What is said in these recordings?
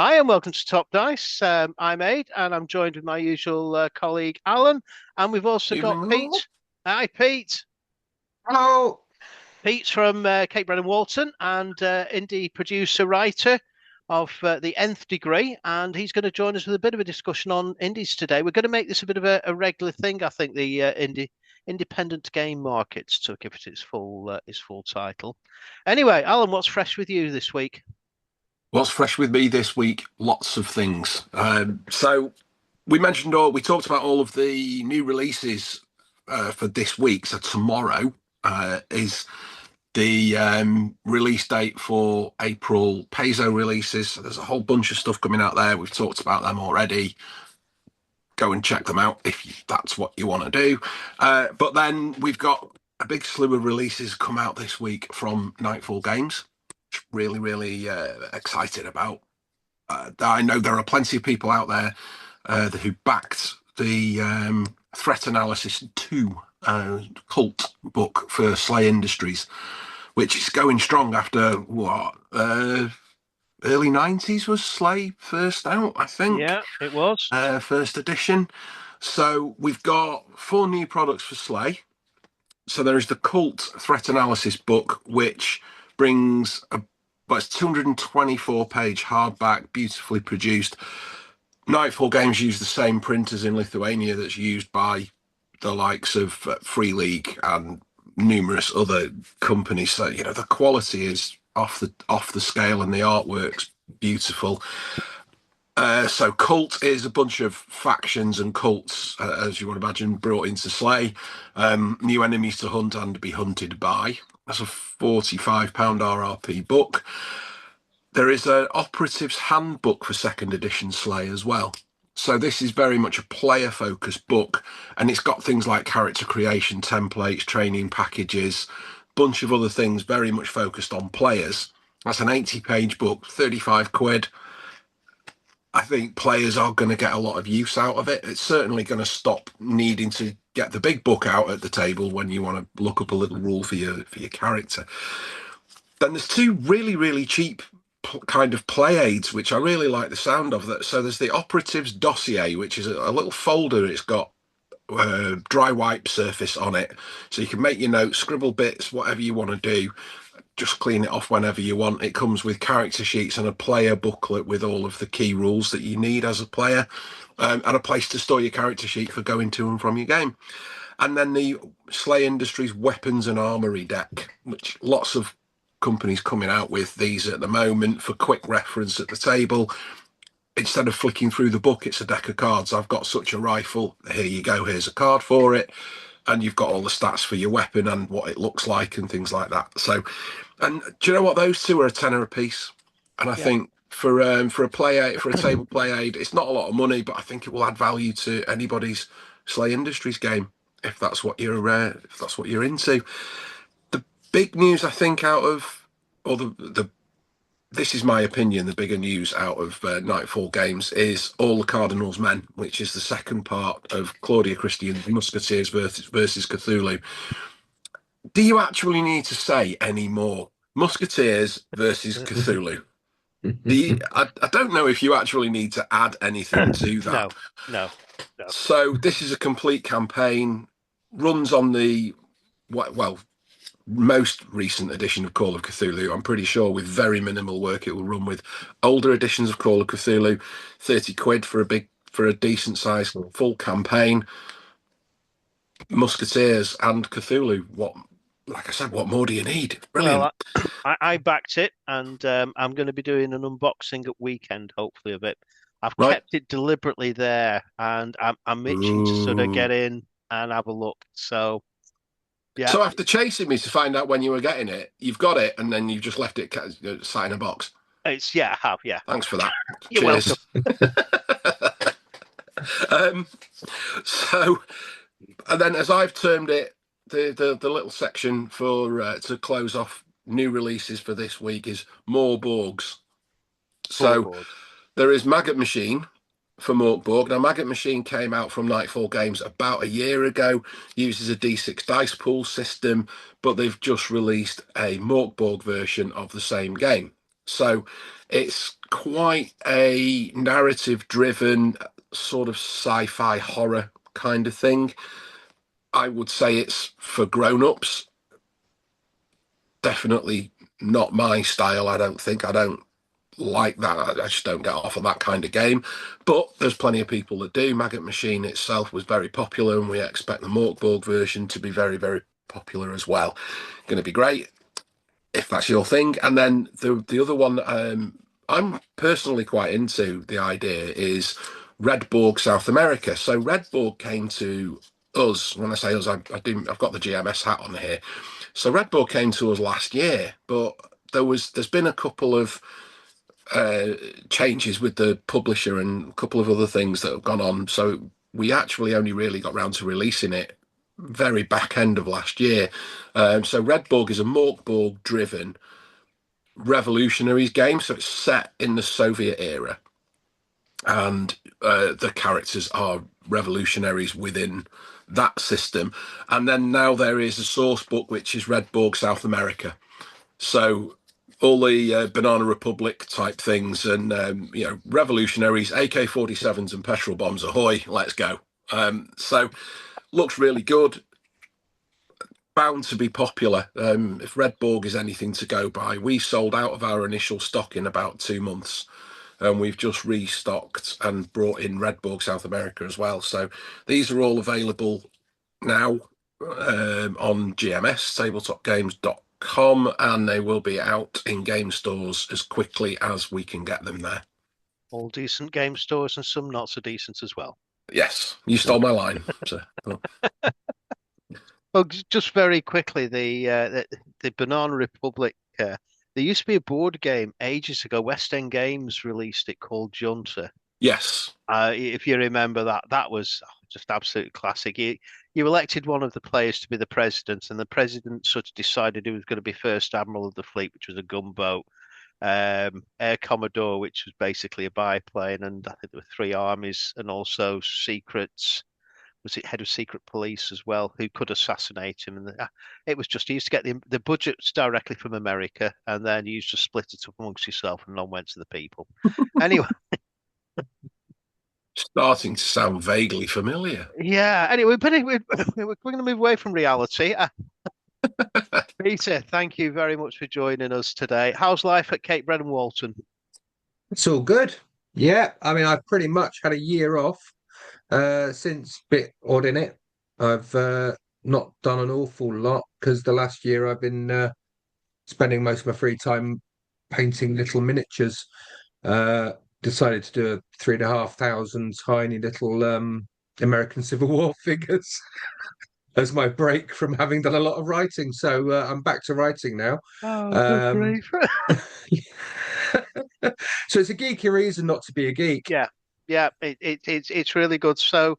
Hi, and welcome to Top Dice. I'm Ade, and I'm joined with my usual colleague Alan, and we've also got Evening all. Pete. Hi, Pete. Hello. Pete's from Cakebread and Walton, and indie producer writer of the Nth Degree, and he's going to join us with a bit of a discussion on indies today. We're going to make this a bit of a regular thing, I think. The independent game markets to give it its full title. Anyway, Alan, what's fresh with you this week? What's fresh with me this week? Lots of things. So we talked about all of the new releases for this week. So tomorrow is the release date for April Peso releases. So there's a whole bunch of stuff coming out there. We've talked about them already. Go and check them out if that's what you want to do. But then we've got a big slew of releases come out this week from Nightfall Games. Really, really excited about. I know there are plenty of people out there who backed the Threat Analysis 2 cult book for SLA Industries, which is going strong after what? Early 90s was SLA first out, I think, Yeah, it was. first edition. So we've got 4 new products for SLA. So there is the Cult Threat Analysis book, which brings a but it's 224-page hardback, beautifully produced. Nightfall Games use the same printers in Lithuania that's used by the likes of Free League and numerous other companies. So the quality is off the scale, and the artwork's beautiful. So Cult is a bunch of factions and cults, as you would imagine, brought into Slay. New enemies to hunt and be hunted by. That's a £45 RRP book. There is an operative's handbook for second edition Slay as well. So this is very much a player-focused book, and it's got things like character creation templates, training packages, bunch of other things very much focused on players. That's an 80-page book, 35 quid. I think players are going to get a lot of use out of it. It's certainly going to stop needing to get the big book out at the table when you want to look up a little rule for your character. Then there's 2 really, really cheap kind of play aids, which I really like the sound of. That. So there's the Operatives Dossier, which is a little folder. It's got dry wipe surface on it, so you can make your notes, scribble bits, whatever you want to do. Just clean it off whenever you want. It comes with character sheets and a player booklet with all of the key rules that you need as a player, and a place to store your character sheet for going to and from your game. And then the Slay Industries Weapons and Armory deck, which lots of companies coming out with these at the moment for quick reference at the table. Instead of flicking through the book, it's a deck of cards. I've got such a rifle. Here you go. Here's a card for it. And you've got all the stats for your weapon and what it looks like and things like that. So, and do you know what? Those 2 are a tenner a piece. And I Yeah. think for a play aid, for a table play aid, it's not a lot of money, but I think it will add value to anybody's Slay Industries game if that's what you're into. The big news, I think, out of or the this is my opinion, the bigger news out of Nightfall Games is All the Cardinal's Men, which is the second part of Claudia Christian's Musketeers versus Cthulhu. Do you actually need to say any more? Musketeers versus Cthulhu. I don't know if you actually need to add anything to that. No, no, no. So this is a complete campaign, runs on the well, most recent edition of Call of Cthulhu. I'm pretty sure with very minimal work it will run with older editions of Call of Cthulhu. 30 quid for a decent sized full campaign. Musketeers and Cthulhu. What, like I said, what more do you need? Well, Brilliant. I backed it, and I'm going to be doing an unboxing at weekend, hopefully, of it. I've Right. kept it deliberately there, and I'm itching to sort of Ooh. get in and have a look. So, yeah, So after chasing me to find out when you were getting it, you've got it and then you've just left it sat in a box. I have, yeah. Thanks for that. You're welcome. Cheers. um, so And then, as I've termed it, the little section for to close off new releases for this week is more Borgs. More So board. there is Maggot Machine for Mork Borg. Now, Maggot Machine came out from Nightfall Games about a year ago, uses a D6 dice pool system, but they've just released a Mork Borg version of the same game. So it's quite a narrative-driven sort of sci-fi horror kind of thing. I would say it's for grown-ups. Definitely not my style. I don't think. I don't like that. I just don't get off of that kind of game. But there's plenty of people that do. Maggot Machine itself was very popular, and we expect the Mork Borg version to be very, very popular as well. Going to be great if that's your thing. And then the other one I'm personally quite into the idea is Red Borg South America. So Red Borg came to us. When I say us, I've got the GMS hat on here. So Red Borg came to us last year, but there's been a couple of uh, changes with the publisher and a couple of other things that have gone on. So we actually only really got round to releasing it very back end of last year. So Red Borg is a Mork Borg driven revolutionaries game. So it's set in the Soviet era, and the characters are revolutionaries within that system. And then now there is a source book which is Red Borg South America. So all the Banana Republic type things and revolutionaries, AK-47s and petrol bombs, ahoy, let's go. So looks really good, bound to be popular. If Red Borg is anything to go by, we sold out of our initial stock in about 2 months, and we've just restocked and brought in Red Borg South America as well. So these are all available now on GMS, tabletopgames.com, and they will be out in game stores as quickly as we can get them there. All decent game stores and some not so decent as well. Yes, you stole my line. So, Well, just very quickly, the Banana Republic. There used to be a board game ages ago. West End Games released it called Junta. yes, If you remember that, that was just absolute classic. You elected one of the players to be the president, and the president sort of decided who was going to be first admiral of the fleet, which was a gunboat, Air Commodore, which was basically a biplane, and I think there were three armies, and also secrets. Was it head of secret police as well, who could assassinate him? And it was just you used to get the budgets directly from America, and then you used to split it up amongst yourself, and none went to the people. Anyway, starting to sound vaguely familiar. yeah. Anyway, but we're going to move away from reality. Peter, thank you very much for joining us today. How's life at Cakebread and Walton? It's all good. Yeah, I mean, I've pretty much had a year off since bit odd in it. I've not done an awful lot because the last year I've been spending most of my free time painting little miniatures. Uh, Decided to do a 3,500 tiny little American Civil War figures as my break from having done a lot of writing. So I'm back to writing now. Oh, good Um, grief. so it's a geeky reason not to be a geek. Yeah, yeah, it's really good. So,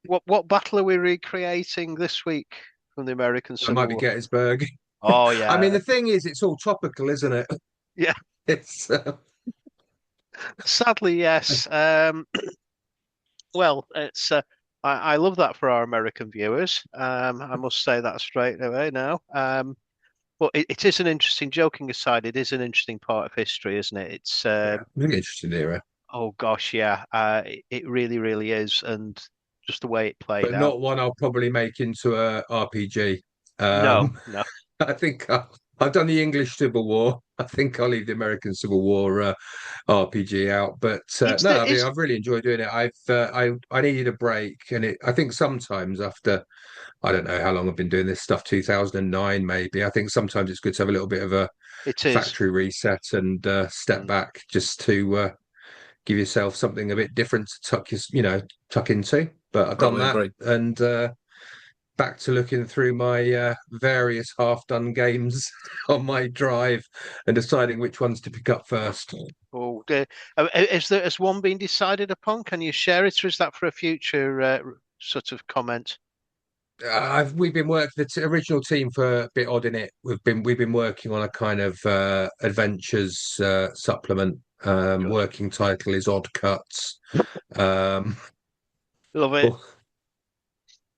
what battle are we recreating this week from the American That might Civil be War? Gettysburg. Oh I mean, yeah, the thing is, it's all topical, isn't it? yeah. It's Sadly, yes. Well, it's I love that for our American viewers. I must say that straight away now. But it is an interesting. Joking aside, it is an interesting part of history, isn't it? It's yeah, really interesting era, oh gosh, yeah. It really, really is, and just the way it played but out. not one I'll probably make into a RPG. No, Um, no. I think I've done the English Civil War. I think I'll leave the American Civil War RPG out. But It's no, the I mean, it's I've really enjoyed doing it. I needed a break, and I think sometimes after I don't know how long I've been doing this stuff, 2009 maybe. I think sometimes it's good to have a little bit of a it is. factory reset and step Mm, back just to give yourself something a bit different to tuck into. But I've done Totally that, agree. and back to looking through my various half-done games on my drive and deciding which ones to pick up first. oh, has one been decided upon? Can you share it, or is that for a future sort of comment? We've been working original team for a bit odd in it. We've been working on a kind of adventures supplement. Good. Working title is Odd Cuts. Um, Love it. or,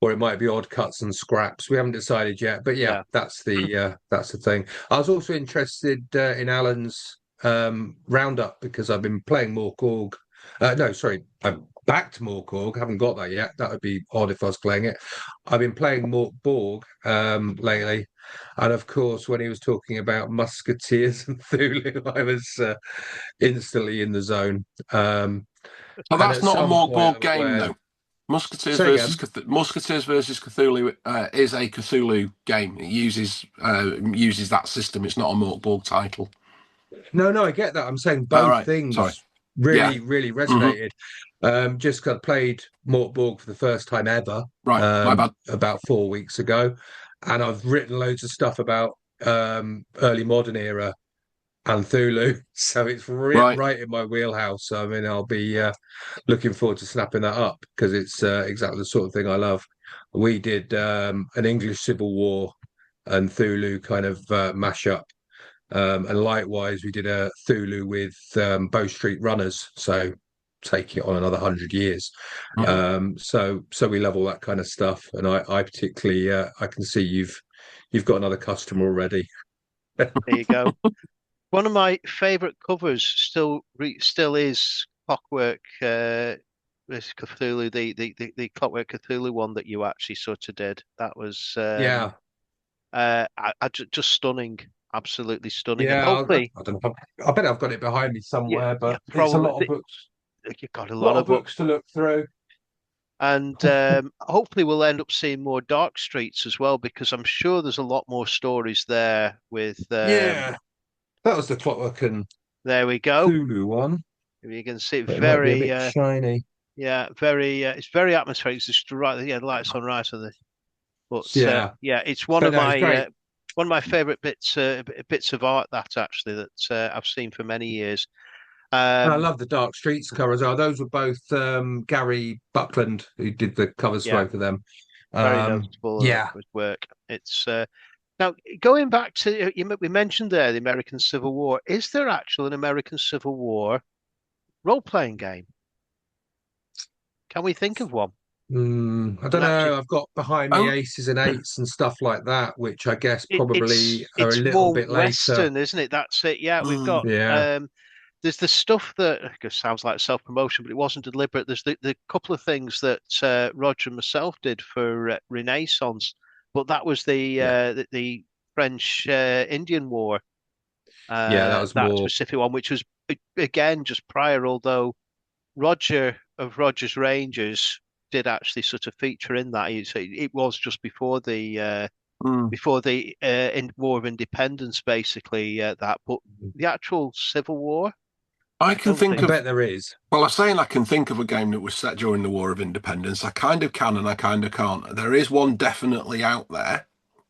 or it might be Odd Cuts and Scraps. We haven't decided yet, but yeah, Yeah. that's the thing. I was also interested in Alan's roundup because I've been playing Mork Borg. No, sorry, I'm back to Mork Borg. Haven't got that yet. That would be odd if I was playing it. I've been playing Mork Borg lately, and of course, when he was talking about Musketeers and Cthulhu, I was instantly in the zone. So And that's at not a some Mork point, Borg I'm game, aware. though. Musketeers Say versus again. Musketeers versus Cthulhu is a Cthulhu game. It uses that system. It's not a Mork Borg title. No, no, I get that. I'm saying All both right, sorry. things Yeah, really resonated. Just 'cause I played Mork Borg for the first time ever, right. My bad. about 4 weeks ago, and I've written loads of stuff about early modern era and Cthulhu, so it's Right. right in my wheelhouse. I mean, I'll be looking forward to snapping that up because it's exactly the sort of thing I love. We did an English Civil War and Cthulhu kind of mashup. And likewise, we did a Thulu with Bow Street Runners, so take it on another 100 years. So we love all that kind of stuff, and I particularly I can see you've got another customer already. There you go. One of my favorite covers still is Clockwork Cthulhu, the Clockwork Cthulhu one that you actually sort of did. That was Yeah, just stunning, absolutely stunning, and yeah. hopefully, I don't know. I bet I've got it behind me yeah, somewhere, yeah, but it's a lot of probably books, you've got a a lot lot of of books, books to look through. and hopefully we'll end up seeing more Dark Streets as well because I'm sure there's a lot more stories there. With Yeah, that was the Clockwork and there we go. Cthulhu one, You can see but it might be a very bit shiny. yeah, very it's very atmospheric. It's just right, yeah, the lights on right on the. But Yeah, yeah, it's but no, it's great. one of my favorite bits of art that actually that I've seen for many years. And I Um, love the Dark Streets cover as well. Those were both Gary Buckland who did the covers for yeah, both of them. very noticeable Yeah, for his work. It's now going back to we mentioned there the American Civil War. Is there actually an American Civil War role-playing game? Can we think of one? I don't And actually, know. I've got behind me Oh, Aces and Eights and stuff like that, which I guess it's probably are a it's little more bit later. Western, isn't it? That's it. Yeah, we've got Yeah, there's the stuff that I guess sounds like self-promotion, but it wasn't deliberate. There's the couple of things that Roger and myself did for Renaissance, but that was yeah, the French Indian War, yeah. That was that more. specific one, which was again just prior, although Roger of Roger's Rangers did actually sort of feature in that. It was just mm. before the War of Independence, basically that. But the actual Civil War, I I can don't think I think. bet of. there is. Well, I'm saying I can think of a game that was set during the War of Independence. I kind of can and I kind of can't. There is one definitely out there,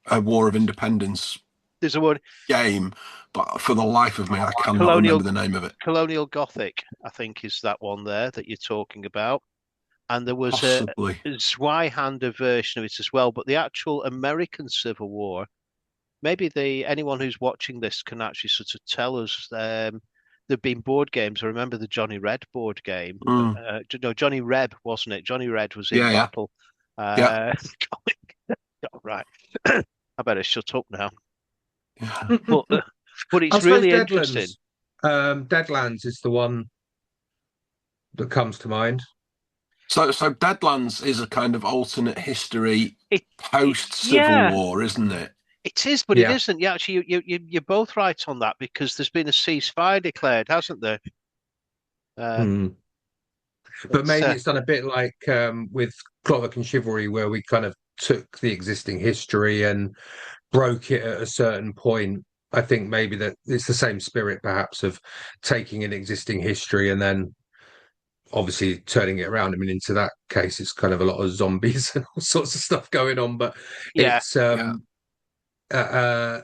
a War of Independence There's a word game, but for the life of me, I cannot remember colonial the name of it. colonial Gothic, I think is that one there that you're talking about. And there was Possibly. a Zweihander version of it as well. But the actual American Civil War, maybe the anyone who's watching this can actually sort of tell us. There've been board games. I remember the Johnny Red board game. Mm. No, Johnny Reb, wasn't it? Johnny Red was in Yeah, yeah, battle. yeah. Uh, right. I better shut up now. Yeah. But I it's suppose really interesting. Deadlands is the one that comes to mind. So Deadlands is a kind of alternate history It, post Civil yeah, War, isn't it? it is, but it Yeah. isn't. Yeah, actually, you're both right on that because there's been a ceasefire declared, hasn't there? Um, Hmm. But it's maybe it's done a bit like with Clockwork and Chivalry, where we kind of took the existing history and broke it at a certain point. I think maybe that it's the same spirit, perhaps, of taking an existing history and then obviously turning it around. I mean, into that case, it's kind of a lot of zombies and all sorts of stuff going on, but yeah, it's Yeah. uh, uh,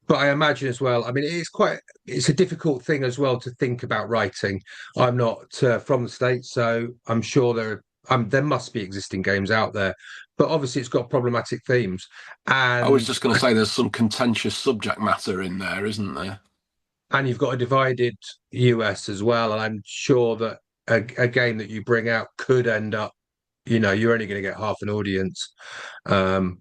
but I imagine as well. I mean, it's a difficult thing as well to think about writing. I'm not from the States, so I'm sure there must be existing games out there, but obviously it's got problematic themes, I was and just going to say there's some contentious subject matter in there, isn't there? and you've got a divided US as well, and I'm sure that a game that you bring out could end up, you're only going to get half an audience. Um,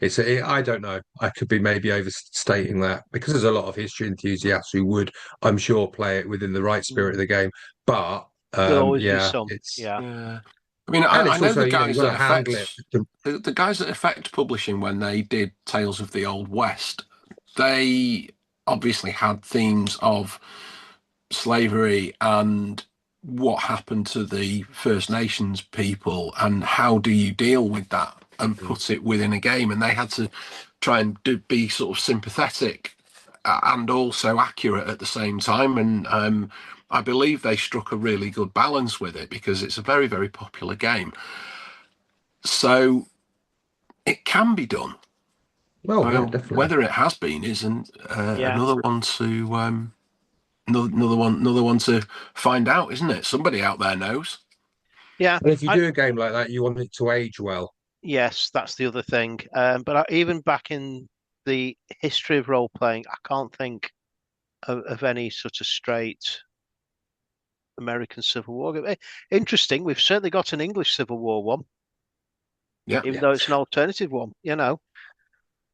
I don't know. I could be maybe overstating that because there's a lot of history enthusiasts who would, I'm sure, play it within the right spirit of the game. But There'll always be yeah, some. it's Yeah. Yeah. I mean, and I it's know also the you've guys got to at handle Effect, it. the guys at Effect Publishing, when they did Tales of the Old West, they obviously had themes of slavery and what happened to the First Nations people and how do you deal with that and put it within a game. And they had to try and be sort of sympathetic and also accurate at the same time. And I believe they struck a really good balance with it because it's a very, very popular game. So it can be done. Well, yeah, definitely. Whether it has been isn't Yeah. another one to another one to find out, isn't it? Somebody out there knows. Yeah. And if you do a game like that, you want it to age well. Yes, that's the other thing. But even back in the history of role playing, I can't think of any sort of straight American Civil War game. Interesting. We've certainly got an English Civil War one, Yeah. even though it's an alternative one, you know.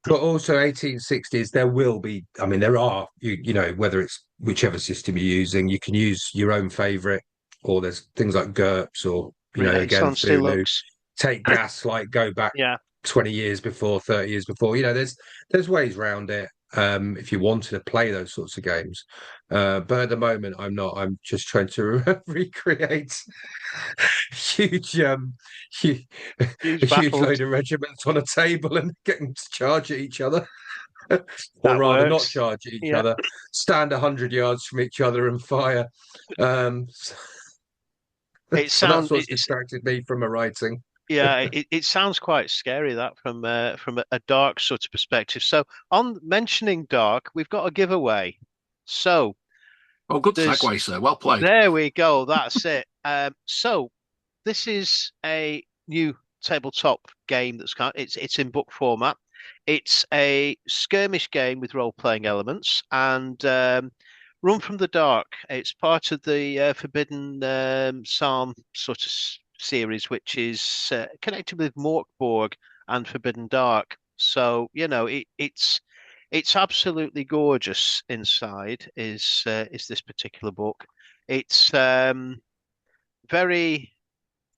But also 1860s, there will be, I mean, there are, you know, whether it's whichever system you're using, you can use your own favorite, or there's things like GURPS or, you know, again, Renaissance Thulu, Deluxe. take gas, like go back Yeah. 20 years before, 30 years before. You know, there's ways around it if you wanted to play those sorts of games. But at the moment, I'm not. I'm just trying to recreate huge, huge, Huge a huge battles. load of regiments on a table and getting to charge at each other, or That rather, not works. charge at each Yeah. other, stand 100 yards from each other and fire. So, It so that's sounds what's it's distracted me from my writing. yeah, it sounds quite scary that from a dark sort of perspective. So on mentioning dark, we've got a giveaway. So Oh, good there's segue, sir. Well played. there we go. That's it. So this is a new tabletop game it's in book format. It's a skirmish game with role-playing elements and Run from the Dark. It's part of the Forbidden Psalm sort of series, which is connected with Mork Borg and Forbidden Dark. So you know it's absolutely gorgeous inside. Is this particular book? It's very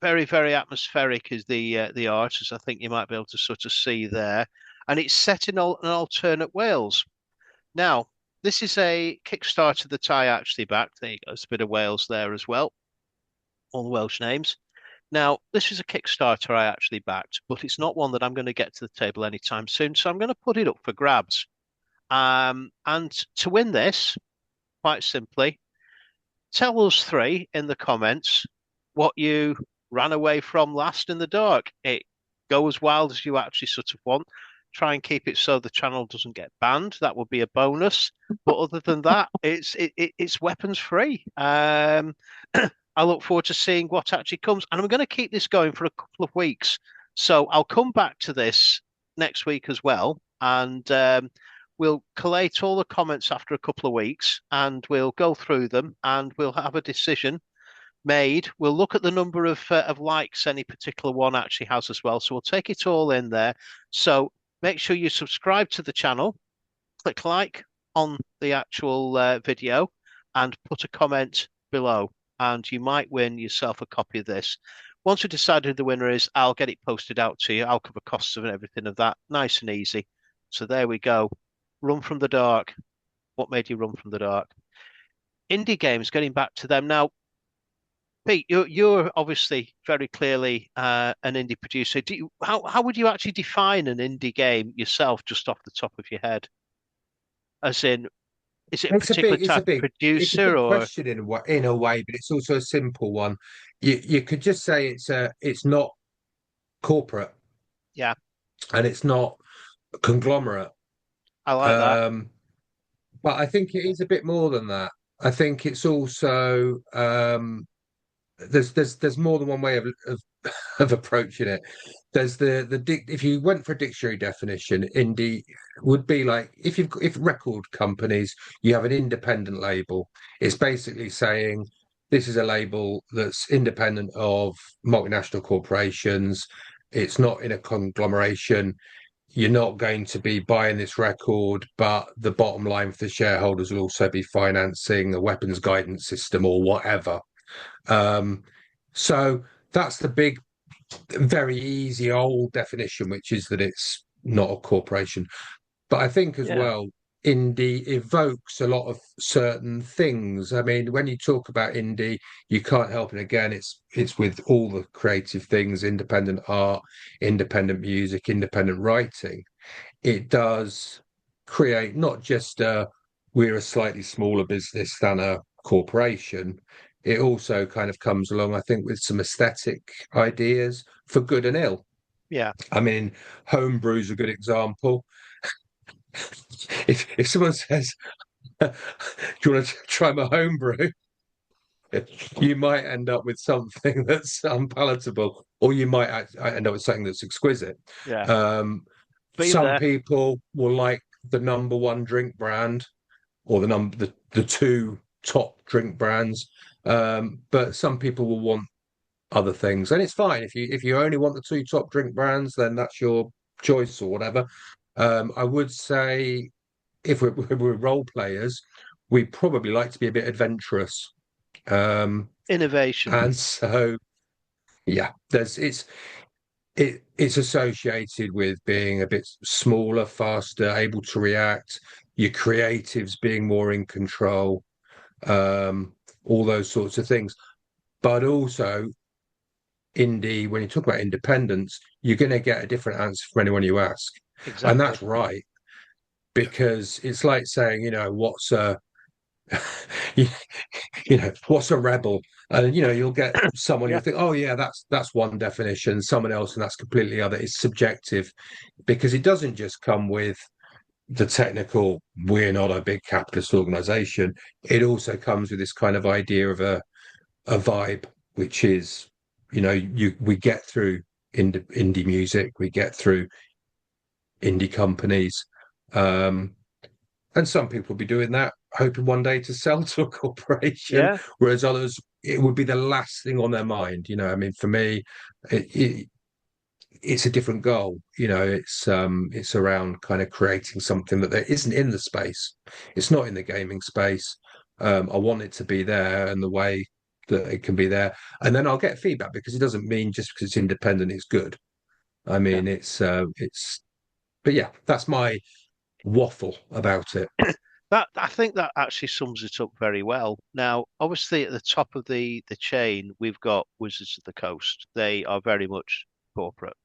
very atmospheric is the art, as I think you might be able to sort of see there, and it's set in an alternate Wales. Now, this is a Kickstarter that I actually backed. There you go, there's a bit of Wales there as well, all the Welsh names. Now, this is a Kickstarter I actually backed, but it's not one that I'm going to get to the table anytime soon, so I'm going to put it up for grabs. And to win this, quite simply, tell us three in the comments what you ran away from last in the dark. It go as wild as you actually sort of want. Try and keep it so the channel doesn't get banned. That would be a bonus. But other than that, it's weapons free. I look forward to seeing what actually comes, and I'm going to keep this going for a couple of weeks. So I'll come back to this next week as well, and we'll collate all the comments after a couple of weeks, and we'll go through them, and we'll have a decision made. We'll look at the number of likes any particular one actually has as well. So we'll take it all in there. So make sure you subscribe to the channel, click like on the actual video, and put a comment below. And you might win yourself a copy of this. Once we decide who the winner is, I'll get it posted out to you. I'll cover costs and everything of that. Nice and easy. So there we go. Run from the Dark. What made you run from the dark? Indie games, getting back to them now. Pete, you're obviously very clearly an indie producer. How would you actually define an indie game yourself, just off the top of your head? As in, is it a particular type of it's a producer big or question in a way, but it's also a simple one. You could just say it's not corporate yeah, and it's not a conglomerate. I like that. Um, but I think it is a bit more than that. I think it's also there's more than one way of approaching it. There's if you went for a dictionary definition, indie would be like if record companies, you have an independent label. It's basically saying this is a label that's independent of multinational corporations. It's not in a conglomeration. you're not going to be buying this record, but the bottom line for the shareholders will also be financing a weapons guidance system or whatever. So that's the big, very easy old definition, which is that it's not a corporation. But I think as well, indie evokes a lot of certain things. I mean, when you talk about indie, you can't help it. Again, it's with all the creative things, independent art, independent music, independent writing. It does create not just we're a slightly smaller business than a corporation. It also kind of comes along, I think, with some aesthetic ideas for good and ill. Yeah. I mean, homebrew's a good example. If someone says, "Do you want to try my homebrew?" you might end up with something that's unpalatable, or you might end up with something that's exquisite. Yeah. Some there. people will like the number one drink brand, or the two top drink brands, but some people will want other things, and it's fine if you only want the two top drink brands, then that's your choice or whatever. I would say if we're role players, we probably like to be a bit adventurous. Innovation. And so, yeah, it's associated with being a bit smaller, faster, able to react, your creatives being more in control, all those sorts of things. But also, indie, when you talk about independence, you're going to get a different answer from anyone you ask. Exactly. And that's right. Because it's like saying, what's a what's a rebel? And you'll get someone you'll think, oh yeah, that's one definition, someone else, and that's completely other. It's subjective because it doesn't just come with the technical, we're not a big capitalist organization. It also comes with this kind of idea of a vibe, which is, we get through indie music, we get through indie companies. And some people will be doing that, hoping one day to sell to a corporation, whereas others, it would be the last thing on their mind. I mean, for me, it's a different goal. It's around kind of creating something that there isn't in the space. It's not in the gaming space. I want it to be there, and the way that it can be there, and then I'll get feedback, because it doesn't mean just because it's independent it's good. I mean, but yeah, that's my waffle about it. I think that actually sums it up very well. Now, obviously, at the top of the chain, we've got Wizards of the Coast. They are very much corporate.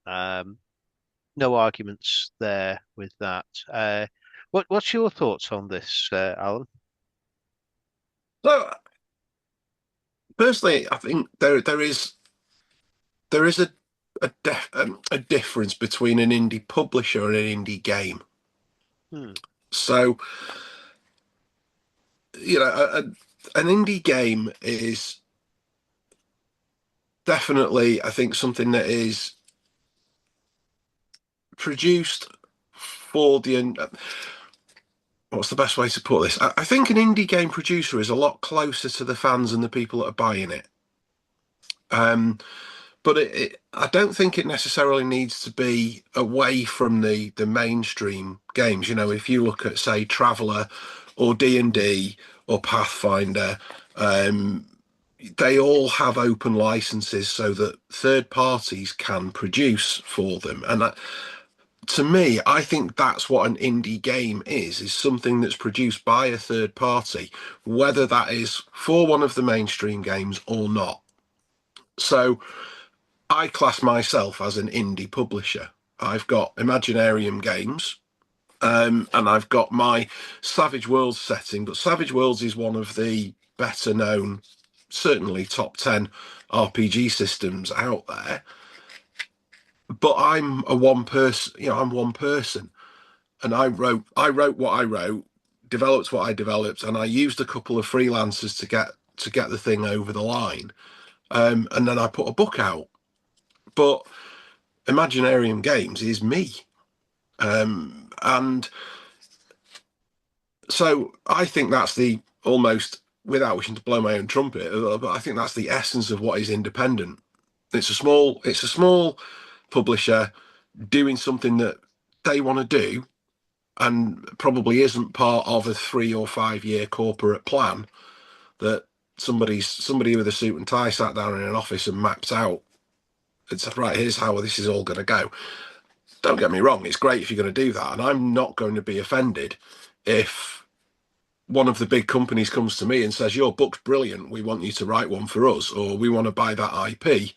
No arguments there with that. What's your thoughts on this, Alan? So, personally, I think there is a difference between an indie publisher and an indie game. So, an indie game is definitely, I think, something that is produced for what's the best way to put this? I think an indie game producer is a lot closer to the fans and the people that are buying it. But I don't think it necessarily needs to be away from the mainstream games. If you look at, say, Traveller or D&D or Pathfinder, they all have open licenses so that third parties can produce for them. And to me, I think that's what an indie game is something that's produced by a third party, whether that is for one of the mainstream games or not. So I class myself as an indie publisher. I've got Imaginarium Games, and I've got my Savage Worlds setting, but Savage Worlds is one of the better known, certainly top 10 RPG systems out there. But I'm one person, and I wrote what I wrote, developed what I developed, and I used a couple of freelancers to get the thing over the line. And then I put a book out. But Imaginarium Games is me. And so I think that's the almost, without wishing to blow my own trumpet, but I think that's the essence of what is independent. It's a small publisher doing something that they want to do and probably isn't part of a 3 or 5 year corporate plan that somebody with a suit and tie sat down in an office and mapped out. It's right, here's how this is all going to go. Don't get me wrong, it's great if you're going to do that, and I'm not going to be offended if one of the big companies comes to me and says, your book's brilliant, we want you to write one for us, or we want to buy that IP.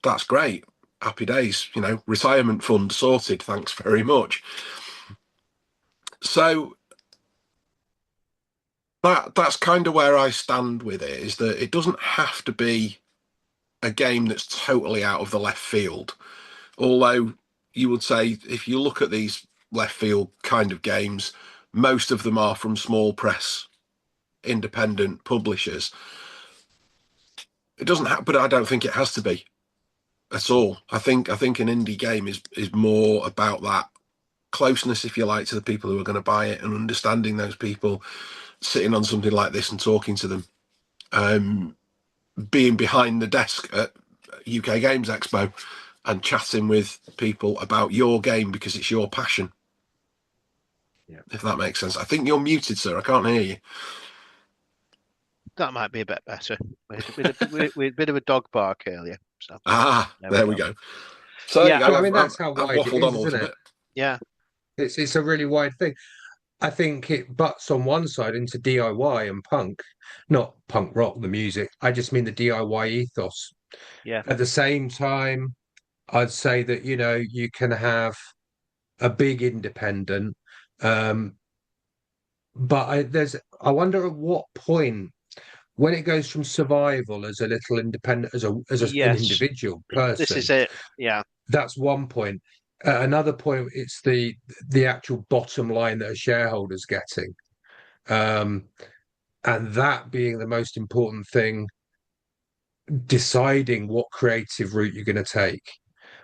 That's great. Happy days, retirement fund sorted, thanks very much. So that's kind of where I stand with it, is that it doesn't have to be a game that's totally out of the left field. Although you would say, if you look at these left field kind of games, most of them are from small press, independent publishers. It doesn't have, but I don't think it has to be at all. I think an indie game is more about that closeness, if you like, to the people who are going to buy it, and understanding those people, sitting on something like this and talking to them, being behind the desk at UK Games Expo and chatting with people about your game because it's your passion. Yeah. If that makes sense. I think you're muted, sir. I can't hear you. That might be a bit better. We had a bit of a dog bark earlier. So there we go. So yeah, there you go. I mean, that's how wide it waffled on is, a little isn't it? bit. Yeah. It's a really wide thing. I think it butts on one side into DIY and punk, not punk rock, the music. I just mean the DIY ethos. Yeah. At the same time, I'd say that, you can have a big independent, but I wonder at what point, when it goes from survival as a little independent, as an Yes. individual This person. is it. Yeah. That's one point. Another point, it's the actual bottom line that a shareholder's getting, and that being the most important thing, deciding what creative route you're going to take.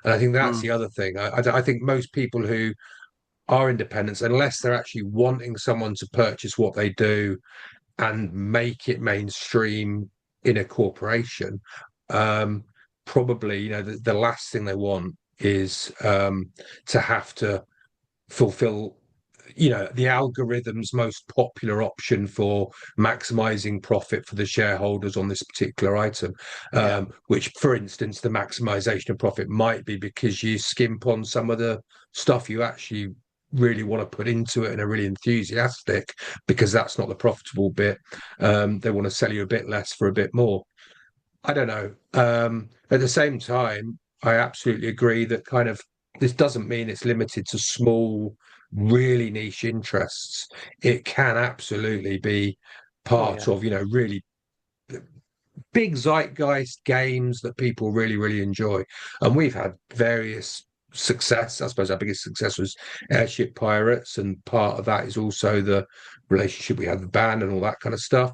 And I think that's the other thing. I think most people who are independents, unless they're actually wanting someone to purchase what they do and make it mainstream in a corporation, probably, the last thing they want is to have to fulfill the algorithm's most popular option for maximizing profit for the shareholders on this particular item, which, for instance, the maximization of profit might be because you skimp on some of the stuff you actually really want to put into it and are really enthusiastic, because that's not the profitable bit. They want to sell you a bit less for a bit more. I don't know. At the same time, I absolutely agree that kind of this doesn't mean it's limited to small, really niche interests. It can absolutely be part of, really big zeitgeist games that people really, really enjoy. And we've had various success. I suppose our biggest success was Airship Pirates, and part of that is also the relationship we had with band and all that kind of stuff.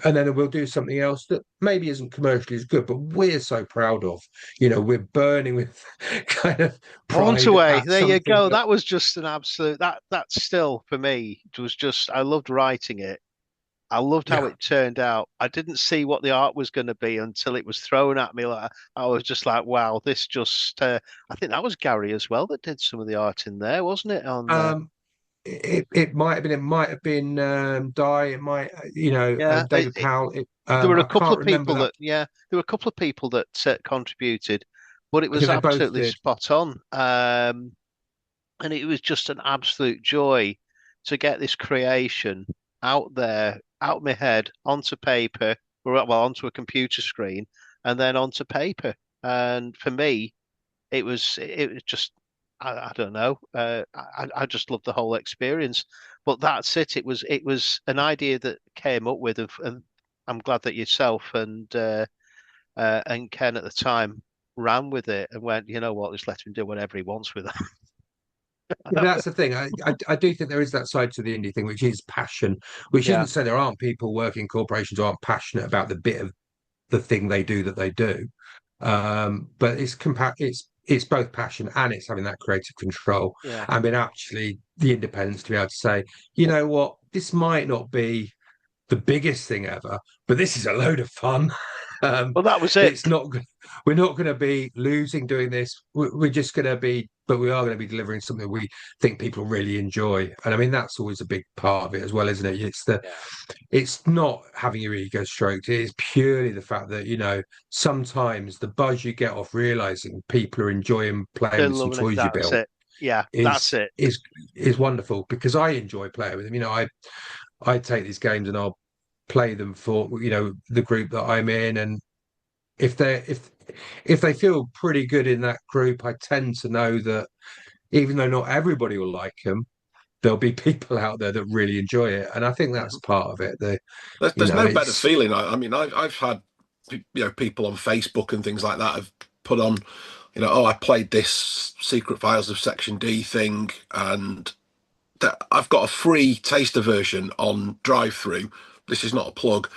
And then we'll do something else that maybe isn't commercially as good, but we're so proud of. We're burning with kind of pride. Away. There you go. That was just an absolute. That still for me, it was just. I loved writing it. I loved how it turned out. I didn't see what the art was going to be until it was thrown at me. Like, I was just like, wow, this just. I think that was Gary as well that did some of the art in there, wasn't it? It might have been. It might have been Di. It might, David Powell. There were a couple of people that. There were a couple of people that contributed, but it was absolutely spot on. And it was just an absolute joy to get this creation out there, out of my head, onto paper, onto a computer screen, and then onto paper. And for me, it was just. I don't know. I just loved the whole experience. But that's it. It was an idea that came up with, and I'm glad that yourself and Ken at the time ran with it and went, you know what, just let him do whatever he wants with that. That's the thing. I do think there is that side to the indie thing, which is passion, which isn't to say there aren't people working in corporations who aren't passionate about the bit of the thing they do that they do. But it's both passion and it's having that creative control. I mean, actually, the independence to be able to say, you know what, this might not be the biggest thing ever, but this is a load of fun. Well, that was it. It's not good. we're not going to be losing doing this. We're just going to be, but we are going to be delivering something we think people really enjoy. And I mean, that's always a big part of it as well, isn't it? It's not having your ego stroked. It is purely the fact that, sometimes the buzz you get off realizing people are enjoying playing They're with some loving it. toys you That's built it. Yeah, that's is it. is wonderful, because I enjoy playing with them. I take these games and I'll play them for, the group that I'm in, and if they feel pretty good in that group, I tend to know that even though not everybody will like them, there'll be people out there that really enjoy it, and I think that's part of it. There's no better It's feeling. I mean, I've had people on Facebook and things like that have put on, oh, I played this Secret Files of Section D thing, and that I've got a free taster version on drive-through. This is not a plug,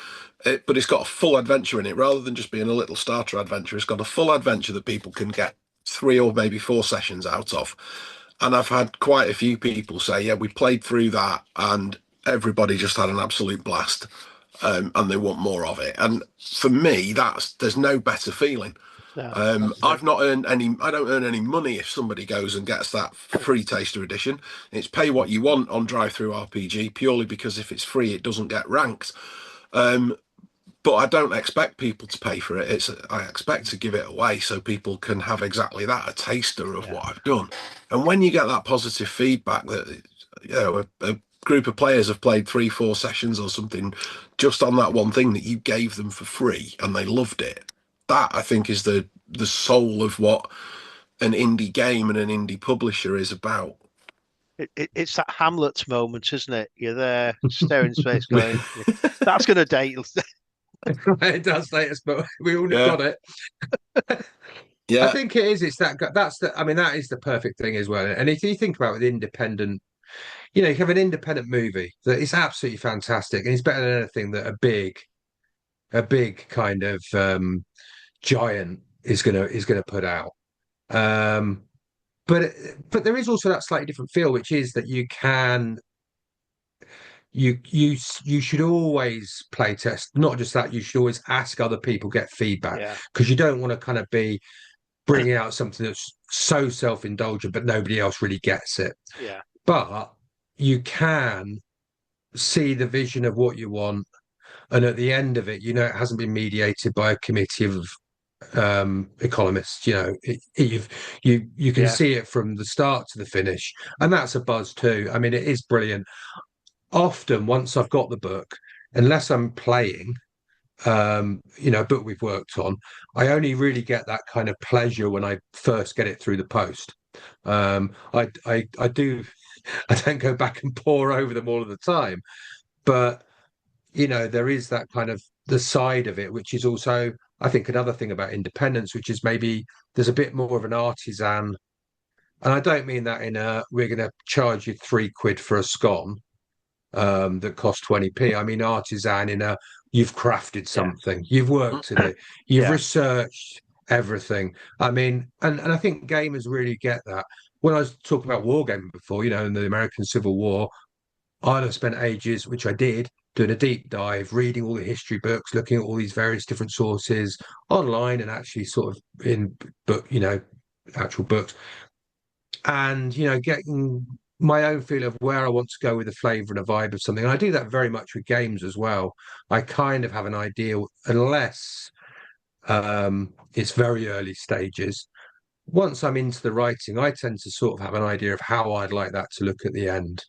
but it's got a full adventure in it rather than just being a little starter adventure. It's got a full adventure that people can get 3 or maybe 4 sessions out of. And I've had quite a few people say, yeah, we played through that and everybody just had an absolute blast, and they want more of it. And for me, there's no better feeling. No, I've not earned any. I don't earn any money if somebody goes and gets that free taster edition. It's pay what you want on Drive-Through RPG, purely because if it's free, it doesn't get ranked. But I don't expect people to pay for it. I expect to give it away so people can have exactly that, a taster of what I've done. And when you get that positive feedback that a group of players have played 3-4 sessions or something just on that one thing that you gave them for free and they loved it, that I think is the soul of what an indie game and an indie publisher is about. it's that Hamlet moment, isn't it? You're there staring space going, that's going to date. it does latest, but we all Yeah. got it. Yeah. I think it is. I mean, that is the perfect thing as well. And if you think about it, independent, you have an independent movie that is absolutely fantastic, and it's better than anything that a big kind of giant is gonna put out. But there is also that slightly different feel, which is that you should always play test. Not just that, you should always ask other people, get feedback, because you don't want to kind of be bringing out something that's so self-indulgent, but nobody else really gets it. Yeah. But you can see the vision of what you want, and at the end of it, it hasn't been mediated by a committee of economists. You can see it from the start to the finish, and that's a buzz too. I mean, it is brilliant. Often, once I've got the book, unless I'm playing, a book we've worked on, I only really get that kind of pleasure when I first get it through the post. I don't go back and pore over them all of the time, but there is that kind of the side of it, which is also, I think, another thing about independence, which is maybe there's a bit more of an artisan, and I don't mean that in we're going to charge you £3 for a scone that costs 20p. I mean artisan in you've crafted something, you've worked at it, you've researched everything. I mean, and I think gamers really get that. When I was talking about wargaming before, in the American Civil War, I'd have spent ages, which I did, doing a deep dive, reading all the history books, looking at all these various different sources online and actually sort of in book, actual books, and getting my own feel of where I want to go with a flavor and a vibe of something. And I do that very much with games as well. I kind of have an idea, unless it's very early stages. Once I'm into the writing, I tend to sort of have an idea of how I'd like that to look at the end.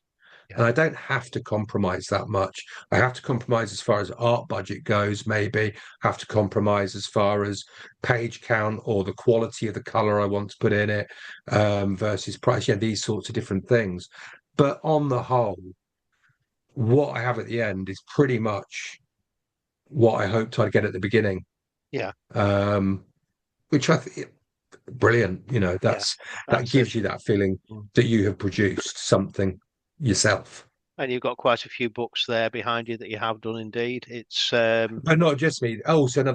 And I don't have to compromise that much. I have to compromise as far as art budget goes, maybe. Have to compromise as far as page count or the quality of the color I want to put in it versus price. These sorts of different things. But on the whole, what I have at the end is pretty much what I hoped I'd get at the beginning. Yeah. Which I think brilliant. That gives you that feeling that you have produced something yourself. And you've got quite a few books there behind you that you have done indeed. It's but not just me, also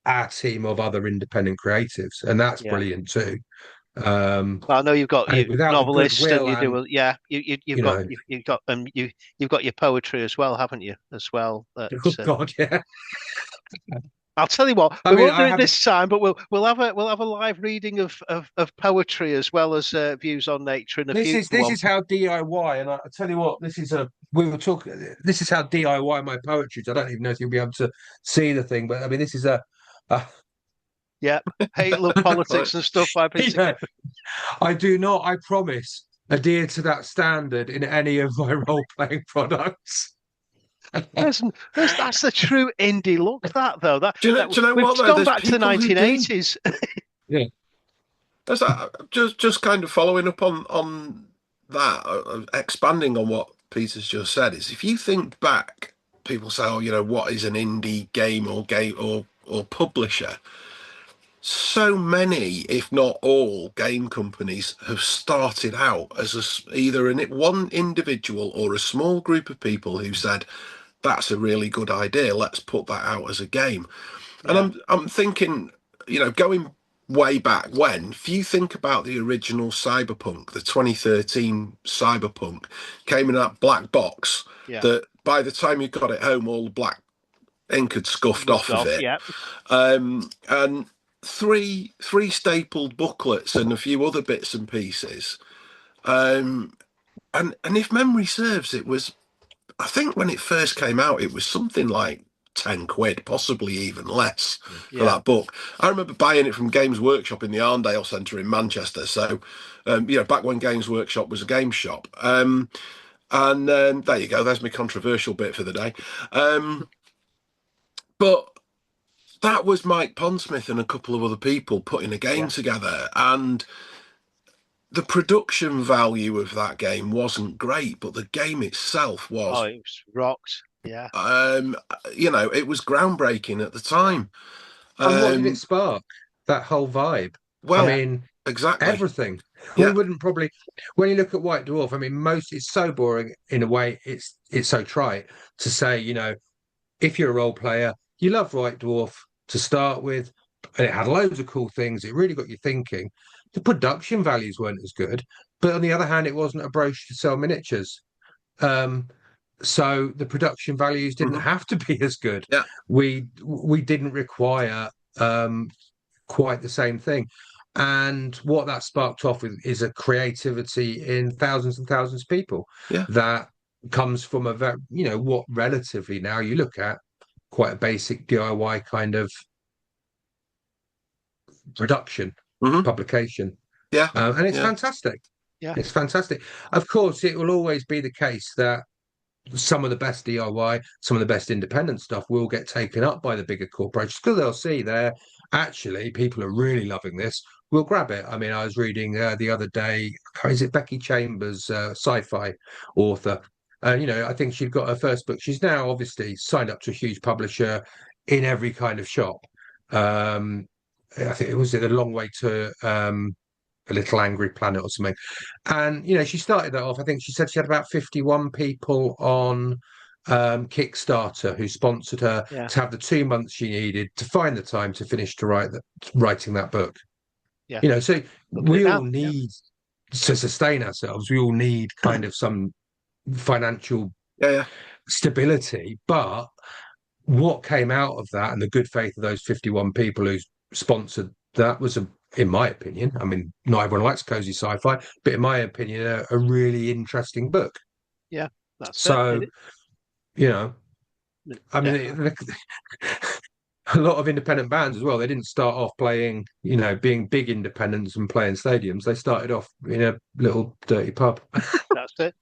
our team of other independent creatives, and that's brilliant too. Well, I know you've got your novelist, and you do you've got your poetry as well, haven't you? As well. Oh God, yeah. I'll tell you what, I we mean, won't do I it haven't. this time, but we'll have a live reading of poetry as well as views on nature in a This future is this one. is how DIY, and I tell you what, we were talking. This is how DIY my poetry. I don't even know if you'll be able to see the thing, but I mean, this is a Yeah, hate, love, politics and stuff by you piece. know, I do not, I promise, adhere to that standard in any of my role playing products. That's the true indie look. That though, Do you know we've what though? gone There's back to the people who do. 1980s. Yeah, That's just kind of following up on that, expanding on what Peter's just said. Is if you think back, people say, "Oh, what is an indie game or publisher?" So many, if not all, game companies have started out as either one individual or a small group of people who said, "That's a really good idea. Let's put that out as a game." And Yeah, I'm thinking, going way back when, if you think about the original Cyberpunk, the 2013 Cyberpunk came in that black box yeah, that by the time you got it home, all the black ink had scuffed rubbed off of off. it. Yeah, And three stapled booklets and a few other bits and pieces. And if memory serves, it was, I think when it first came out, it was something like 10 quid, possibly even less for yeah. that book. I remember buying it from Games Workshop in the Arndale Centre in Manchester. So, back when Games Workshop was a game shop. And there you go. There's my controversial bit for the day. But that was Mike Pondsmith and a couple of other people putting a game Yeah. together. And the production value of that game wasn't great, but the game itself Oh, was. it was rocked. Yeah, It was groundbreaking at the time. and what did it Um, spark? That whole vibe. I well, yeah, mean, exactly. everything. We Yeah. wouldn't probably, when you look at White Dwarf. I mean, it's so boring in a way. It's so trite to say, if you're a role player, you love White Dwarf to start with, and it had loads of cool things. It really got you thinking. The production values weren't as good, but on the other hand, it wasn't a brochure to sell miniatures. Um, so the production values didn't Mhm. have to be as good. Yeah. We didn't require quite the same thing. And what that sparked off with is a creativity in thousands and thousands of people Yeah. that comes from a very, what relatively now you look at quite a basic DIY kind of production, Hmm. publication. Yeah. And it's Yeah. fantastic. yeah, It's fantastic. Of course, it will always be the case that some of the best DIY, some of the best independent stuff will get taken up by the bigger corporations because they'll see there actually people are really loving this. We'll grab it. I mean, I was reading the other day, is it Becky Chambers, sci-fi author? I think she'd got her first book. She's now obviously signed up to a huge publisher in every kind of shop. I think it was a long way to a little angry planet or something. And she started that off. I think she said she had about 51 people on Kickstarter who sponsored her yeah, to have the 2 months she needed to find the time to finish writing that book. yeah. So Look at it we now. all need to sustain ourselves. We all need kind of some financial Yeah. Yeah. stability. But what came out of that and the good faith of those 51 people who sponsored that was in my opinion, I mean, not everyone likes cozy sci-fi, but in my opinion, a really interesting book. Yeah, that's it. So, you know, I Definitely. mean, a lot of independent bands as well. They didn't start off playing, being big independents and playing stadiums. They started off in a little dirty pub. That's it.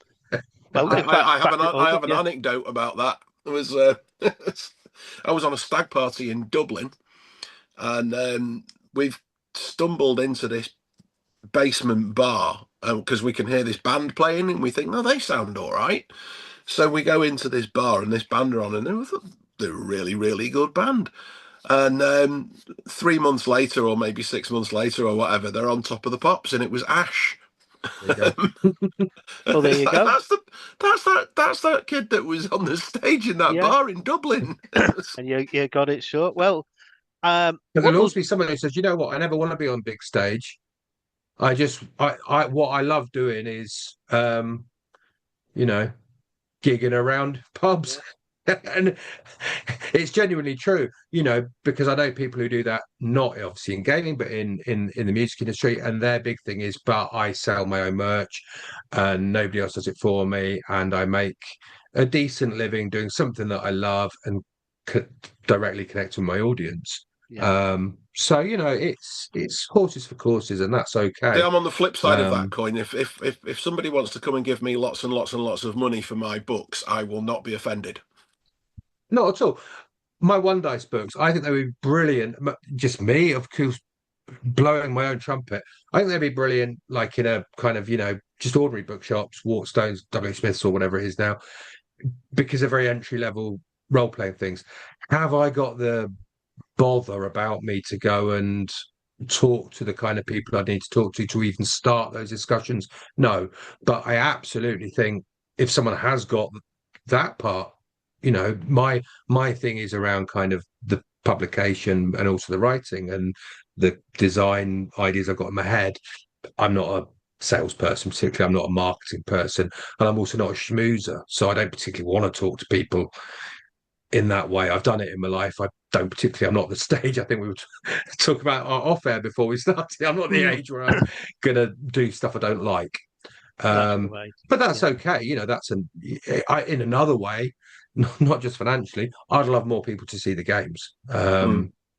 Well, in fact, I have back it I up. have an Yeah, anecdote about that. It was I was on a stag party in Dublin, and we've stumbled into this basement bar because we can hear this band playing, and we think, no, they sound all right. So we go into this bar, and this band are on, and they're a really, really good band. And 3 months later, or maybe 6 months later, or whatever, they're on Top of the Pops, and it was Ash. There you go. well, there It's you like, go. that's that kid that was on the stage in that Yeah, bar in Dublin. and you got it short. Well, But what there'll we'll also be someone who says, you know what, I never want to be on big stage. I what I love doing is, you know, gigging around yeah. pubs. And it's genuinely true, because I know people who do that, not obviously in gaming, but in the music industry, and their big thing is, but I sell my own merch and nobody else does it for me, and I make a decent living doing something that I love and directly connect with my audience. Yeah. So it's horses for courses, and that's okay. See, I'm on the flip side of that coin. If somebody wants to come and give me lots and lots and lots of money for my books, I will not be offended. Not at all. My One Dice books, I think they would be brilliant. Just me, of course, blowing my own trumpet. I think they'd be brilliant, like in a kind of, just ordinary bookshops, Waterstones, W. Smiths, or whatever it is now, because they're very entry level role playing things. Have I got the bother about me to go and talk to the kind of people I need to talk to even start those discussions? No, but I absolutely think if someone has got that part, my thing is around kind of the publication and also the writing and the design ideas I've got in my head. I'm not a salesperson, particularly. I'm not a marketing person, and I'm also not a schmoozer, so I don't particularly want to talk to people in that way. I've done it in my life. I don't particularly. I'm not the stage. I think we were talking about our off air before we started. I'm not the age where I'm gonna do stuff I don't like. But that's okay. That's in another way, not just financially. I'd love more people to see the games.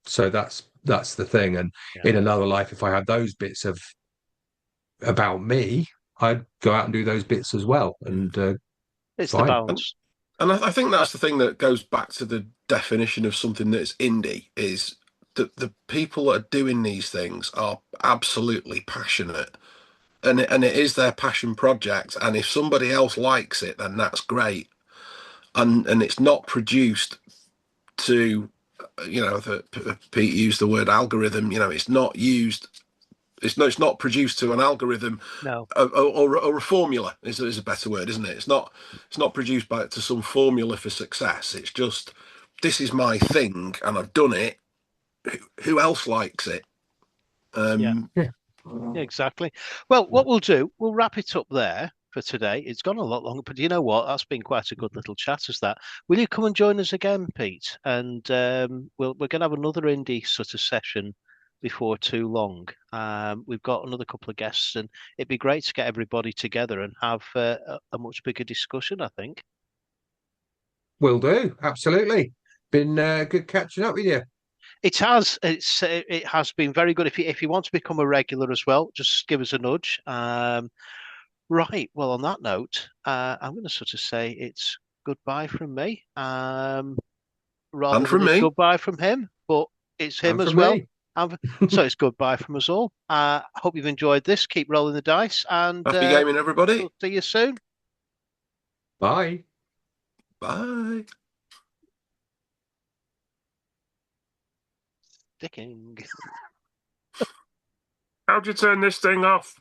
So that's the thing. And in another life, if I had those bits of about me, I'd go out and do those bits as well. And it's fine. the balance. And I think that's the thing that goes back to the definition of something that's indie, is that the people that are doing these things are absolutely passionate. And it is their passion project. And if somebody else likes it, then that's great. And it's not produced to, Pete used the word algorithm. It's not used. It's not produced to an algorithm. No. Or a formula is a better word, isn't it? It's not produced to some formula for success. It's just, this is my thing and I've done it. Who else likes it? Yeah, exactly. Well, what we'll do, we'll wrap it up there for today. It's gone a lot longer, but you know what? That's been quite a good little chat as that. Will you come and join us again, Pete? And we're going to have another indie sort of session before too long. We've got another couple of guests, and it'd be great to get everybody together and have a much bigger discussion, I think. Will do. Absolutely. Been good catching up with you. It has. It has been very good. If you want to become a regular as well, just give us a nudge. Right. Well, on that note, I'm going to sort of say it's goodbye from me, rather And from than it's me. goodbye from him, but it's him as well. So it's goodbye from us all. I hope you've enjoyed this. Keep rolling the dice, and Happy gaming, everybody. we'll see you soon. Bye. Bye. Sticking. How'd you turn this thing off?